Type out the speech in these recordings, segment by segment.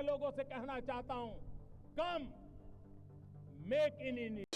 लोगों से कहना चाहता हूं, कम मेक इन इंडिया।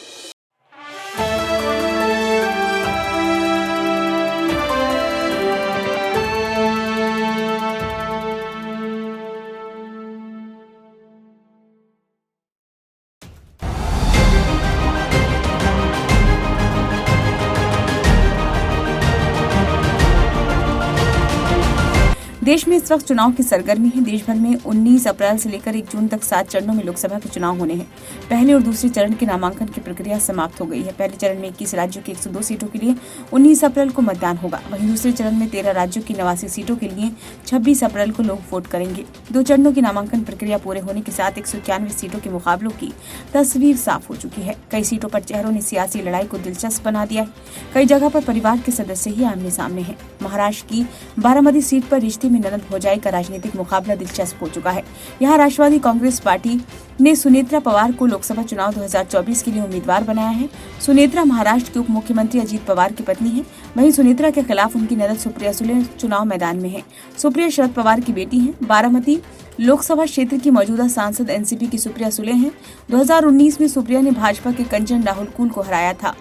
देश में इस वक्त चुनाव की सरगर्मी है। देश भर में 19 अप्रैल से लेकर 1 जून तक 7 चरणों में लोकसभा के चुनाव होने हैं। पहले और दूसरे चरण के नामांकन की प्रक्रिया समाप्त हो गई है। पहले चरण में 21 राज्यों की 102 सीटों के लिए 19 अप्रैल को मतदान होगा। वहीं दूसरे चरण में 13 राज्यों की 89 सीटों के लिए 26 अप्रैल को लोग वोट करेंगे। 2 चरणों की नामांकन प्रक्रिया पूरे होने के साथ 191 सीटों के मुकाबलों की तस्वीर साफ हो चुकी है। कई सीटों पर चेहरों ने सियासी लड़ाई को दिलचस्प बना दिया है। कई जगह पर परिवार के सदस्य ही आमने सामने हैं। महाराष्ट्र की बारामती सीट पर रिश्ते में ननद भौजाई का राजनीतिक मुकाबला दिलचस्प हो चुका है। यहाँ राष्ट्रवादी कांग्रेस पार्टी ने सुनेत्रा पवार को लोकसभा चुनाव 2024 के लिए उम्मीदवार बनाया है। सुनेत्रा महाराष्ट्र के उप मुख्यमंत्री अजीत पवार की पत्नी है। वहीं सुनेत्रा के खिलाफ उनकी ननद सुप्रिया सुले चुनाव मैदान में है। सुप्रिया शरद पवार की बेटी है। बारामती लोकसभा क्षेत्र की मौजूदा सांसद एनसीपी की सुप्रिया सुले हैं। 2019 में सुप्रिया ने भाजपा के कंचन राहुल कुल को हराया था।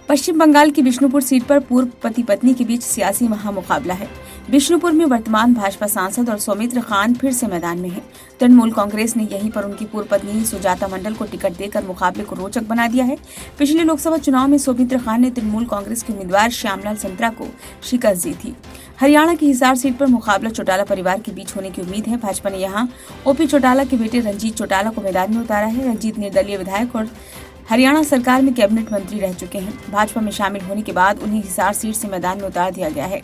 पश्चिम बंगाल की बिष्णुपुर सीट पर पूर्व पति पत्नी के बीच सियासी महामुकाबला है। बिष्णुपुर में वर्तमान भाजपा सांसद और सौमित्र खान फिर से मैदान में हैं। तृणमूल कांग्रेस ने यहीं पर उनकी पूर्व पत्नी सुजाता मंडल को टिकट देकर मुकाबले को रोचक बना दिया है। पिछले लोकसभा चुनाव में सौमित्र खान ने तृणमूल कांग्रेस के उम्मीदवार श्यामलाल संतरा को शिकस्त दी थी। हरियाणा की हिसार सीट पर मुकाबला चौटाला परिवार के बीच होने की उम्मीद है। भाजपा ने यहाँ ओपी चौटाला के बेटे रंजीत चौटाला को मैदान में उतारा है। रंजीत निर्दलीय विधायक और हरियाणा सरकार में कैबिनेट मंत्री रह चुके हैं। भाजपा में शामिल होने के बाद उन्हें हिसार सीट से मैदान में उतार दिया गया है।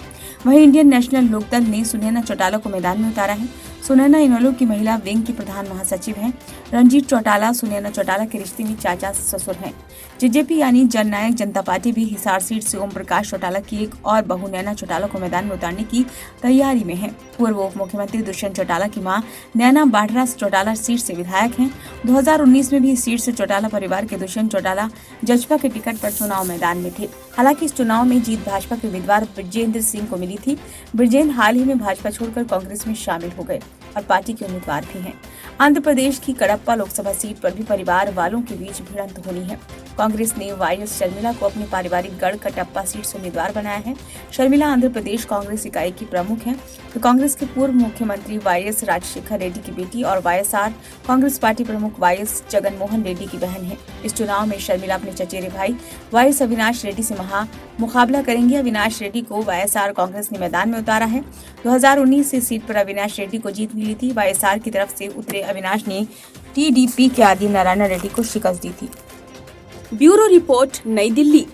वहीं इंडियन नेशनल लोकदल ने सुनैना चौटाला को मैदान में उतारा है। सुनैना इनेलो की महिला विंग की प्रधान महासचिव हैं। रंजीत चौटाला सुनैना चौटाला के रिश्ते में चाचा ससुर हैं। जेजेपी यानी जननायक जनता पार्टी भी हिसार सीट से ओम प्रकाश चौटाला की एक और बहू नैना चौटाला को मैदान में उतारने की तैयारी में है। पूर्व उप मुख्यमंत्री दुष्यंत चौटाला की मां नैना बाढ़रा चौटाला सीट से विधायक हैं। 2019 में भी इस सीट से चौटाला परिवार के दुष्यंत चौटाला जजपा के टिकट पर चुनाव मैदान में थे। हालांकि इस चुनाव में जीत भाजपा के उम्मीदवार ब्रजेंद्र सिंह को मिली थी। ब्रजेंद्र हाल ही में भाजपा छोड़कर कांग्रेस में शामिल हो गए और पार्टी के उम्मीदवार भी हैं। आंध्र प्रदेश की कडप्पा लोकसभा सीट पर भी परिवार वालों के बीच भिड़ंत होनी है। कांग्रेस ने वाईएस शर्मिला को अपनी पारिवारिक गढ़ कटप्पा सीट से उम्मीदवार बनाया है। शर्मिला आंध्र प्रदेश कांग्रेस इकाई की प्रमुख हैं। तो कांग्रेस के पूर्व मुख्यमंत्री वाईएस राजशेखर रेड्डी की बेटी और वाईएसआर कांग्रेस पार्टी प्रमुख वाईएस जगनमोहन रेड्डी की बहन है। इस चुनाव में शर्मिला अपने चचेरे भाई वाईएस अविनाश रेड्डी से मुकाबला करेंगे। अविनाश रेड्डी को वाईएसआर कांग्रेस ने मैदान में उतारा है। 2019 से सीट पर अविनाश रेड्डी को जीत मिली थी। वाईएसआर की तरफ से उतरे अविनाश ने टीडीपी के आदि नारायण रेड्डी को शिकस्त दी थी। ब्यूरो रिपोर्ट, नई दिल्ली।